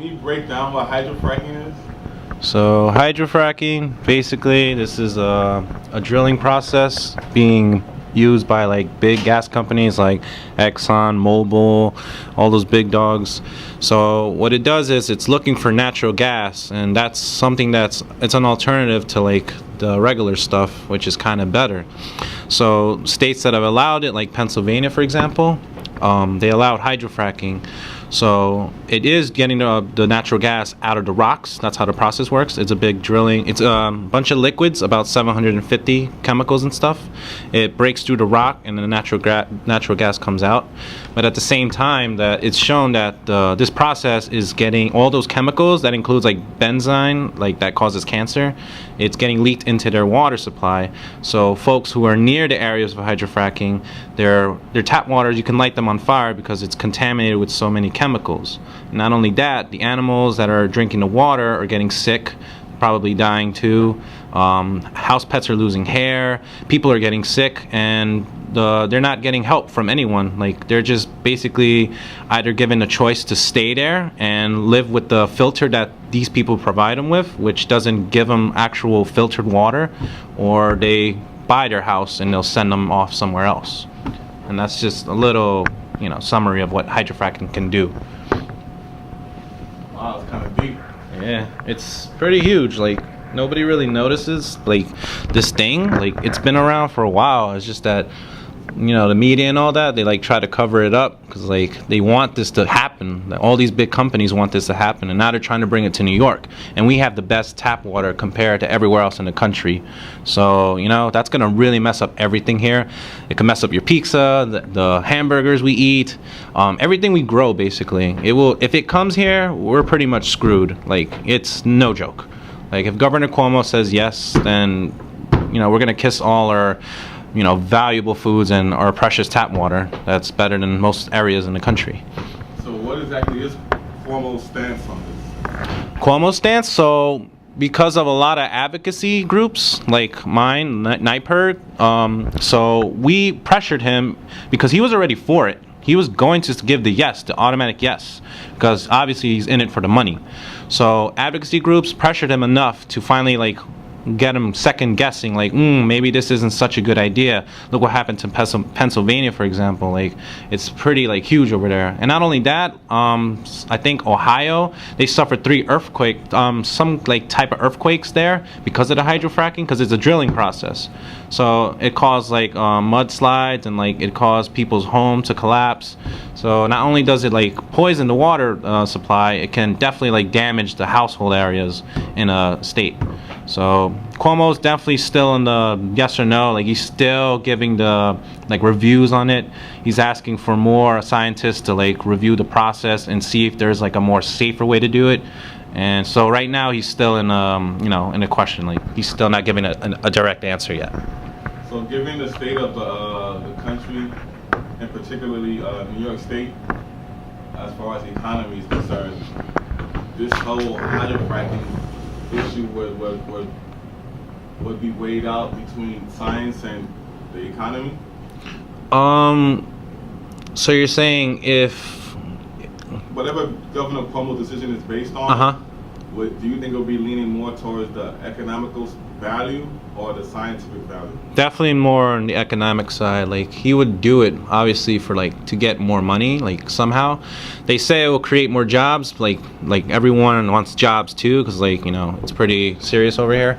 Can you break down what hydrofracking is? So hydrofracking, basically, this is a drilling process being used by like big gas companies like Exxon, Mobil, all those big dogs. So what it does is it's looking for natural gas, and that's something it's an alternative to like the regular stuff, which is kind of better. So states that have allowed it, like Pennsylvania, for example, they allowed hydrofracking. So it is getting the natural gas out of the rocks. That's how the process works. It's a big drilling. It's a bunch of liquids, about 750 chemicals and stuff. It breaks through the rock, and then the natural gas comes out. But at the same time, that it's shown that this process is getting all those chemicals. That includes like benzene, like that causes cancer. It's getting leaked into their water supply. So folks who are near the areas of hydrofracking, their tap water, you can light them on fire because it's contaminated with so many chemicals. Not only that, the animals that are drinking the water are getting sick, probably dying too. House pets are losing hair. People are getting sick, and they're not getting help from anyone. Like, they're just basically either given a choice to stay there and live with the filter that these people provide them with, which doesn't give them actual filtered water, or they buy their house and they'll send them off somewhere else. And that's just a little, summary of what hydrofracking can do. Wow, it's kind of deep. Yeah, it's pretty huge. Like, nobody really notices like this thing. Like, it's been around for a while. It's just that the media and all that, they like try to cover it up because like they want this to happen. All these big companies want this to happen, and now they're trying to bring it to New York, and we have the best tap water compared to everywhere else in the country. So that's gonna really mess up everything here. It can mess up your pizza, the hamburgers we eat, everything we grow. Basically, it will. If it comes here, we're pretty much screwed. Like, it's no joke. Like, if Governor Cuomo says yes, then we're gonna kiss all our valuable foods and our precious tap water that's better than most areas in the country. So what exactly is Cuomo's stance on this? Cuomo's stance? So because of a lot of advocacy groups like mine, NYPIRG, so we pressured him because he was already for it. He was going to give the automatic yes, because obviously he's in it for the money. So advocacy groups pressured him enough to finally get him second guessing, like maybe this isn't such a good idea. Look what happened to Pennsylvania, for example. Like, it's pretty huge over there. And not only that, I think Ohio, they suffered 3 earthquakes, some type of earthquakes there because of the hydrofracking, because it's a drilling process. So it caused mudslides, and it caused people's homes to collapse. So not only does it poison the water supply, it can definitely damage the household areas in a state. So Cuomo's definitely still in the yes or no. He's still giving the reviews on it. He's asking for more scientists to review the process and see if there's a more safer way to do it. And so right now he's still in in a question. He's still not giving a direct answer yet. So given the state of the country, and particularly New York State, as far as the economy is concerned, this whole hydrofracking issue would be weighed out between science and the economy? So you're saying if whatever Governor Cuomo's decision is based on, do you think it'll be leaning more towards the economical value or the scientific value? Definitely more on the economic side. He would do it obviously for to get more money. Somehow they say it will create more jobs. Like everyone wants jobs too, because it's pretty serious over here.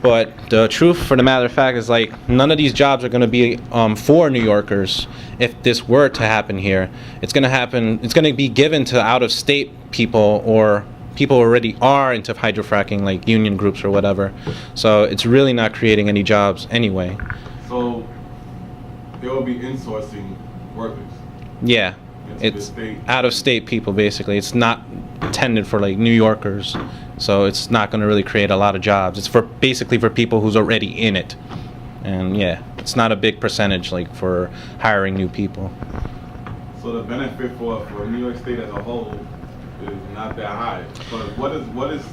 But the truth for the matter of fact is none of these jobs are going to be for New Yorkers. If this were to happen here, it's going to be given to out-of-state people, or people already are into hydrofracking, union groups or whatever. So it's really not creating any jobs anyway. So there will be insourcing workers. Yeah, it's out-of-state people basically. It's not intended for New Yorkers, so it's not going to really create a lot of jobs. It's basically for people who's already in it, and yeah, it's not a big percentage for hiring new people. So the benefit for New York State as a whole is not that high. But what is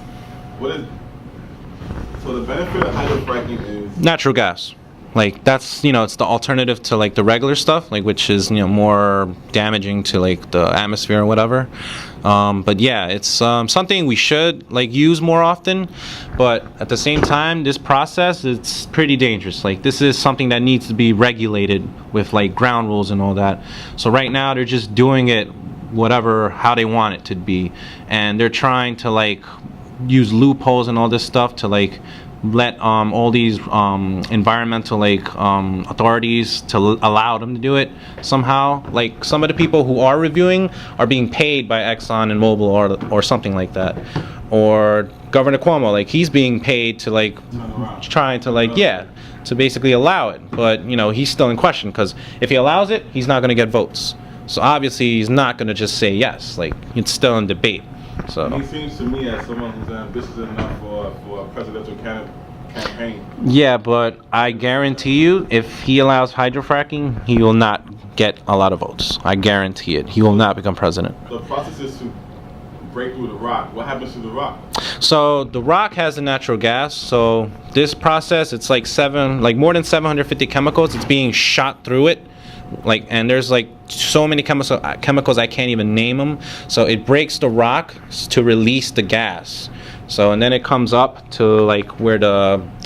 so the benefit of hydrofracking is natural gas. Like that's, it's the alternative to like the regular stuff, like which is, more damaging to like the atmosphere or whatever. But yeah, it's something we should like use more often. But at the same time, this process, it's pretty dangerous. Like this is something that needs to be regulated with like ground rules and all that. So right now they're just doing it whatever, how they want it to be, and they're trying to like use loopholes and all this stuff to like let all these environmental like authorities to allow them to do it somehow. Like some of the people who are reviewing are being paid by Exxon and Mobil or something like that, or Governor Cuomo, like he's being paid to like trying to like to basically allow it, but he's still in question, because if he allows it, he's not going to get votes. So obviously he's not going to just say yes. Like it's still in debate. So he seems to me as someone who's ambitious enough for a presidential campaign. Yeah, but I guarantee you, if he allows hydrofracking, he will not get a lot of votes. I guarantee it. He will not become president. The process is to break through the rock. What happens to the rock? So the rock has a natural gas. So this process, it's like more than 750 chemicals. It's being shot through it. And there's like so many chemicals I can't even name them. So it breaks the rock to release the gas. So and then it comes up to like where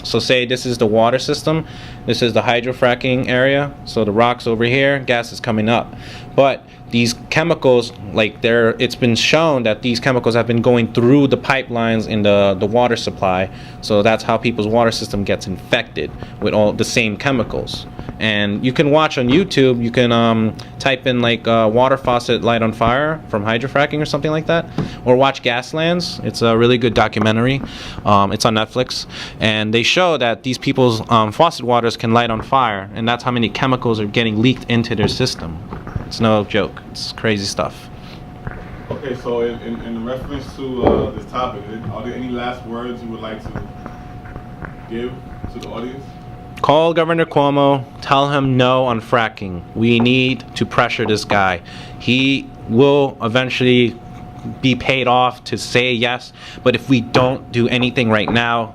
so say this is the water system, this is the hydrofracking area. So the rock's over here, gas is coming up. But these chemicals, it's been shown that these chemicals have been going through the pipelines in the water supply. So that's how people's water system gets infected with all the same chemicals. And you can watch on YouTube, you can type in like water faucet light on fire from hydrofracking or something like that, or watch Gaslands. It's a really good documentary. It's on Netflix, and they show that these people's faucet waters can light on fire, and that's how many chemicals are getting leaked into their system. It's no joke. It's crazy stuff. Okay, so in reference to this topic, are there any last words you would like to give to the audience? Call Governor Cuomo, tell him no on fracking. We need to pressure this guy. He will eventually be paid off to say yes, but if we don't do anything right now,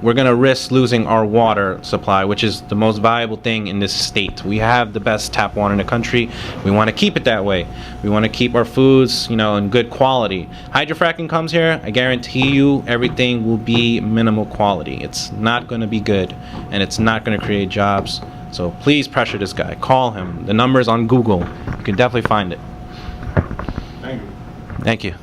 we're going to risk losing our water supply, which is the most valuable thing in this state. We have the best tap water in the country. We want to keep it that way. We want to keep our foods, in good quality. Hydrofracking comes here, I guarantee you everything will be minimal quality. It's not going to be good, and it's not going to create jobs. So please pressure this guy. Call him. The number's on Google. You can definitely find it. Thank you. Thank you.